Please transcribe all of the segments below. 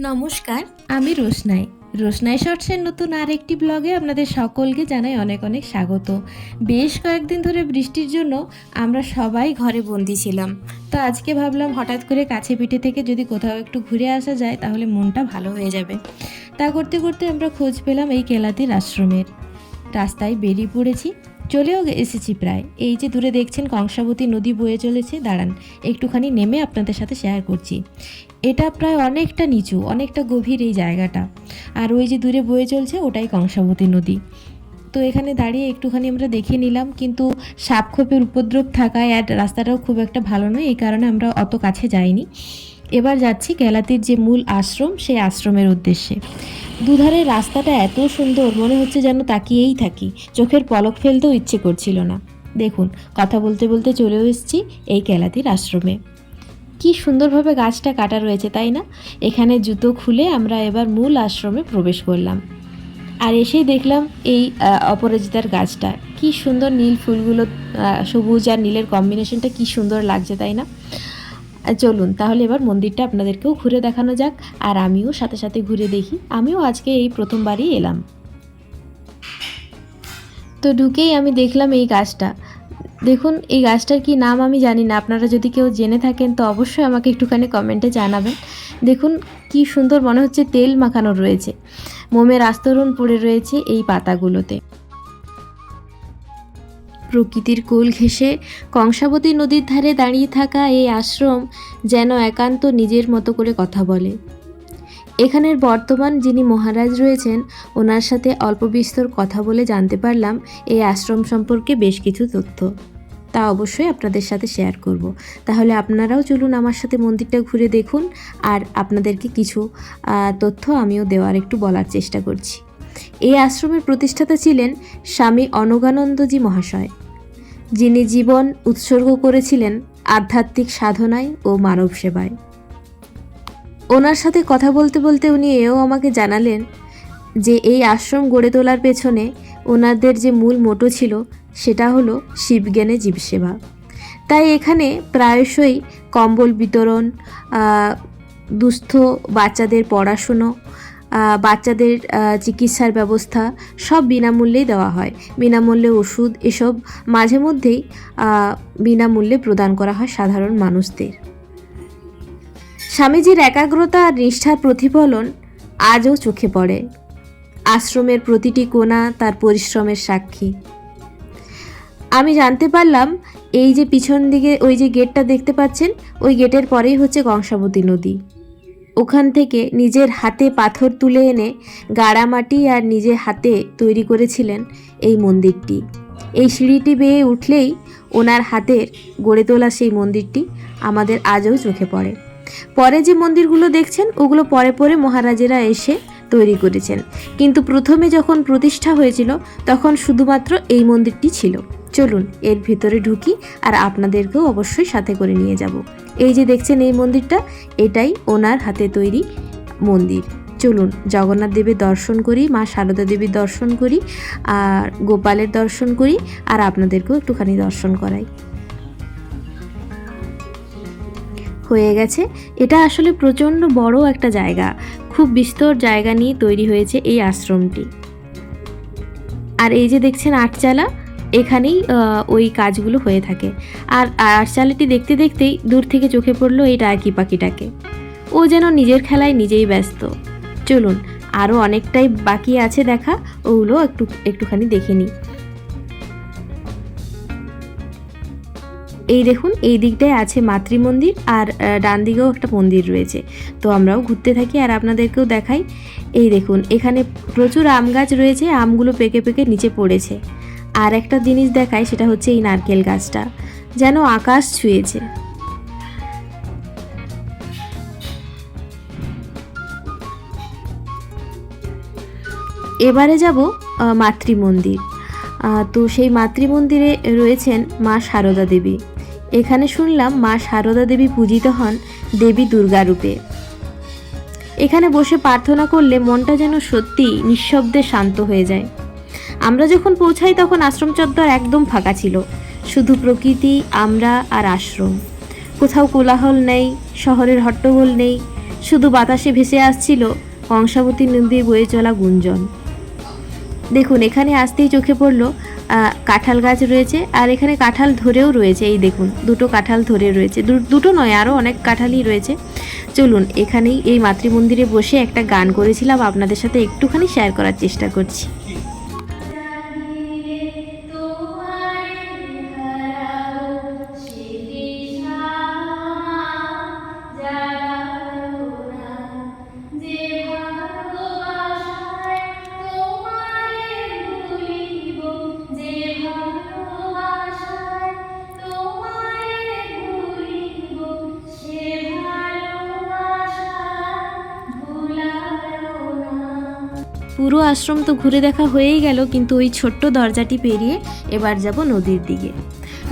নমস্কার, আমি রোশনাই শর্টসের নতুন আরেকটি ব্লগে আপনাদের সকলকে জানাই অনেক অনেক স্বাগত। বেশ কয়েকদিন ধরে বৃষ্টির জন্য আমরা সবাই ঘরে বন্দি ছিলাম। তো আজকে ভাবলাম হঠাৎ করে কাছে পিঠে থেকে যদি কোথাও একটু ঘুরে আসা যায় তাহলে মনটা ভালো হয়ে যাবে। তা করতে করতে আমরা খোঁজ পেলাম এই কেলাতির আশ্রমের। রাস্তায় বেরিয়ে পড়েছি, চলেও এসেছি প্রায়। এই যে দূরে দেখছেন কংসাবতী নদী বয়ে চলেছে, দাঁড়ান একটুখানি নেমে আপনাদের সাথে শেয়ার করছি। এটা প্রায় অনেকটা নিচু, অনেকটা গভীর এই জায়গাটা, আর ওই যে দূরে বয়ে চলছে ওটাই কংসাবতী নদী। তো এখানে দাঁড়িয়ে একটুখানি আমরা দেখে নিলাম, কিন্তু সাপখোপের উপদ্রব থাকায় আর রাস্তাটাও খুব একটা ভালো নয়, এই কারণে আমরা অত কাছে যাইনি। এবার যাচ্ছি কেলাতির যে মূল আশ্রম, সেই আশ্রমের উদ্দেশ্যে। দুধারে রাস্তাটা এত সুন্দর, মনে হচ্ছে যেন তাকিয়েই থাকি, চোখের পলক ফেলতেও ইচ্ছে করছিল না। দেখুন, কথা বলতে বলতে চলেও এসেছি এই কেলাতির আশ্রমে। কি সুন্দরভাবে গাছটা কাটা রয়েছে, তাই না? এখানে জুতো খুলে আমরা এবার মূল আশ্রমে প্রবেশ করলাম, আর এসেই দেখলাম এই অপরাজিতার গাছটা। কি সুন্দর নীল ফুলগুলো, সবুজ আর নীলের কম্বিনেশনটা কি সুন্দর লাগছে, তাই না? চলুন তাহলে এবার মন্দিরটা আপনাদেরকেও ঘুরে দেখানো যাক, আর আমিও সাথে সাথে ঘুরে দেখি। আমিও আজকে এই প্রথমবারই এলাম। তো ঢুকেই আমি দেখলাম এই গাছটা। দেখুন, এই গাছটার কি নাম আমি জানি না, আপনারা যদি কেউ জেনে থাকেন তো অবশ্যই আমাকে একটুখানি কমেন্টে জানাবেন। দেখুন কি সুন্দর, মনে হচ্ছে তেল মাখানো রয়েছে, মোমের আস্তরণ পড়ে রয়েছে এই পাতাগুলোতে। প্রকৃতির কোল ঘেঁষে কংসাবতী নদীর ধারে দাঁড়িয়ে থাকা এই আশ্রম যেন একান্ত নিজের মতো করে কথা বলে। এখানের বর্তমান যিনি মহারাজ রয়েছেন, ওনার সাথে অল্প বিস্তর কথা বলে জানতে পারলাম এই আশ্রম সম্পর্কে বেশ কিছু তথ্য। তা অবশ্যই আপনাদের সাথে শেয়ার করব। তাহলে আপনারাও চলুন আমার সাথে মন্দিরটা ঘুরে দেখুন, আর আপনাদেরকে কিছু তথ্য আমিও দেওয়ার একটু বলার চেষ্টা করছি। এই আশ্রমের প্রতিষ্ঠাতা ছিলেন স্বামী অনগানন্দজি মহাশয়, যিনি জীবন উৎসর্গ করেছিলেন আধ্যাত্মিক সাধনায় ও মানব সেবায়। ওনার সাথে কথা বলতে বলতে উনি এও আমাকে জানালেন যে এই আশ্রম গড়ে তোলার পেছনে ওনাদের যে মূল মোটো ছিল সেটা হলো শিবজ্ঞানে জীবসেবা। তাই এখানে প্রায়শই কম্বল বিতরণ, দুস্থ বাচ্চাদের পড়াশুনো, বাচ্চাদের চিকিৎসার ব্যবস্থা সব বিনামূল্যেই দেওয়া হয়। বিনামূল্যে ওষুধ, এসব মাঝে মধ্যেই বিনামূল্যে প্রদান করা হয় সাধারণ মানুষদের। স্বামীজির একাগ্রতা আর নিষ্ঠার প্রতিফলন আজও চোখে পড়ে। আশ্রমের প্রতিটি কোণা তার পরিশ্রমের সাক্ষী। আমি জানতে পারলাম এই যে পিছন দিকে ওই যে গেটটা দেখতে পাচ্ছেন, ওই গেটের পরেই হচ্ছে কংসাবতী নদী। ওখান থেকে নিজের হাতে পাথর তুলে এনে গাড়া মাটি আর নিজের হাতে তৈরি করেছিলেন এই মন্দিরটি। এই সিঁড়িটি বেয়ে উঠলেই ওনার হাতের গড়ে তোলা সেই মন্দিরটি আমাদের আজও চোখে পড়ে। পরে যে মন্দিরগুলো দেখছেন ওগুলো পরে পরে মহারাজেরা এসে তৈরি করেছেন, কিন্তু প্রথমে যখন প্রতিষ্ঠা হয়েছিল তখন শুধুমাত্র এই মন্দিরটি ছিল। চলুন এর ভিতরে ঢুকি, আর আপনাদেরকেও অবশ্যই সাথে করে নিয়ে যাব। এই যে দেখছেন এই মন্দিরটা, এটাই ওনার হাতে তৈরি মন্দির। চলুন জগন্নাথ দেবের দর্শন করি, মা সারদা দেবীর দর্শন করি, আর গোপালের দর্শন করি, আর আপনাদেরকেও একটুখানি দর্শন করাই। হয়ে গেছে। এটা আসলে প্রচণ্ড বড় একটা জায়গা, খুব বিস্তর জায়গা নিয়ে তৈরি হয়েছে এই আশ্রমটি। আর এই যে দেখছেন আটচালা, এখানেই ওই কাজগুলো হয়ে থাকে। আর আটচালাটি দেখতে দেখতেই দূর থেকে চোখে পড়লো এই টার্কি পাখিটাকে। ও যেন নিজের খেলায় নিজেই ব্যস্ত। চলুন আরও অনেকটাই বাকি আছে দেখা, ওগুলো একটুখানি দেখে নিই। এই দেখুন, এই দিকটায় আছে মাতৃ মন্দির, আর ডান দিকেও একটা মন্দির রয়েছে। তো আমরাও ঘুরতে থাকি আর আপনাদেরকেও দেখাই। এই দেখুন, এখানে প্রচুর আম গাছ রয়েছে, আমগুলো পেকে পেকে নিচে পড়েছে। আর একটা জিনিস দেখাই, সেটা হচ্ছে এই নারকেল গাছটা যেন আকাশ ছুঁয়েছে। এবারে যাব মাতৃ মন্দির। তো সেই মাতৃ মন্দিরে রয়েছেন মা সারদা দেবী। এখানে শুনলাম মা সারদা দেবী পূজিত হন দেবী দুর্গা রূপে। এখানে বসে প্রার্থনা করলে মনটা যেন সত্যি নিঃশব্দে শান্ত হয়ে যায়। আমরা যখন পৌঁছাই তখন আশ্রম চত্বর একদম ফাঁকা ছিল, শুধু প্রকৃতি, আমরা আর আশ্রম। কোথাও কোলাহল নেই, শহরের হট্টগোল নেই, শুধু বাতাসে ভেসে আসছিল কংসাবতী নদীর বয়ে চলা গুঞ্জন। দেখুন এখানে আসতেই চোখে পড়লো কাঁঠাল গাছ রয়েছে, আর এখানে কাঁঠাল ধরেও রয়েছে। এই দেখুন দুটো কাঁঠাল ধরে রয়েছে, দুটো নয় আরও অনেক কাঁঠালই রয়েছে। চলুন এখানেই এই মাতৃমন্দিরে বসে একটা গান করেছিলাম, আপনাদের সাথে একটুখানি শেয়ার করার চেষ্টা করছি। পুরো আশ্রম তো ঘুরে দেখা হয়েই গেল, কিন্তু ওই ছোট্ট দরজাটি পেরিয়ে এবার যাব নদীর দিকে।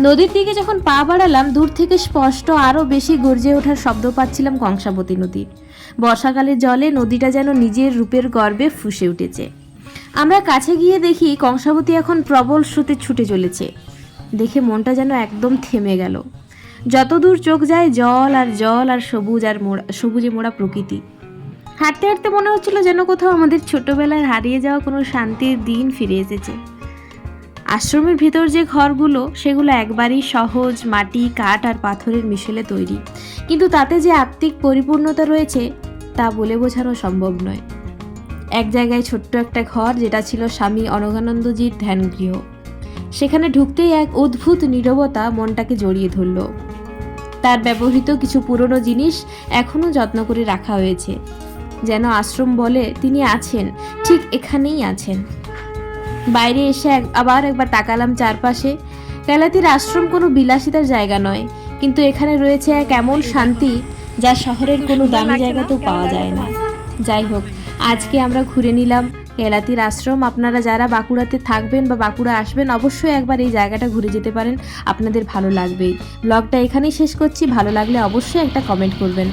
নদীর দিকে যখন পা বাড়ালাম দূর থেকে স্পষ্ট আরও বেশি গর্জে ওঠার শব্দ পাচ্ছিলাম কংসাবতী নদীর। বর্ষাকালের জলে নদীটা যেন নিজের রূপের গর্বে ফুঁসে উঠেছে। আমরা কাছে গিয়ে দেখি কংসাবতী এখন প্রবল স্রোতে ছুটে চলেছে। দেখে মনটা যেন একদম থেমে গেল। যতদূর চোখ যায় জল আর জল আর সবুজে মোড়া প্রকৃতি। হাঁটতে হাঁটতে মনে হচ্ছিল যেন কোথাও আমাদের ছোটবেলায় হারিয়ে যাওয়া কোনো শান্তির দিন ফিরে এসেছে। আশ্রমের ভিতর যে ঘরগুলো সেগুলো একবারই সহজ মাটি, কাঠ আর পাথরের মিশেলে তৈরি, কিন্তু তাতে যে আত্মিক পরিপূর্ণতা রয়েছে তা বলে বোঝানো সম্ভব নয়। এক জায়গায় ছোট্ট একটা ঘর, যেটা ছিল স্বামী অনঘানন্দজির ধ্যানগৃহ। সেখানে ঢুকতেই এক অদ্ভুত নীরবতা মনটাকে জড়িয়ে ধরল। তার ব্যবহৃত কিছু পুরনো জিনিস এখনও যত্ন করে রাখা হয়েছে, যেন আশ্রম বলে তিনি আছেন, ঠিক এখানেই আছেন। বাইরে এসে আবার একবার তাকালাম চারপাশে। কেলাতির আশ্রম কোনো বিলাসিতার জায়গা নয়, কিন্তু এখানে রয়েছে এক এমন শান্তি যা শহরের কোনো দামি জায়গাতেও পাওয়া যায় না। যাই হোক, আজকে আমরা ঘুরে নিলাম কেলাতির আশ্রম। আপনারা যারা বাঁকুড়াতে থাকবেন বা বাঁকুড়া আসবেন অবশ্যই একবার এই জায়গাটা ঘুরে যেতে পারেন, আপনাদের ভালো লাগবেই। ব্লগটা এখানেই শেষ করছি। ভালো লাগলে অবশ্যই একটা কমেন্ট করবেন।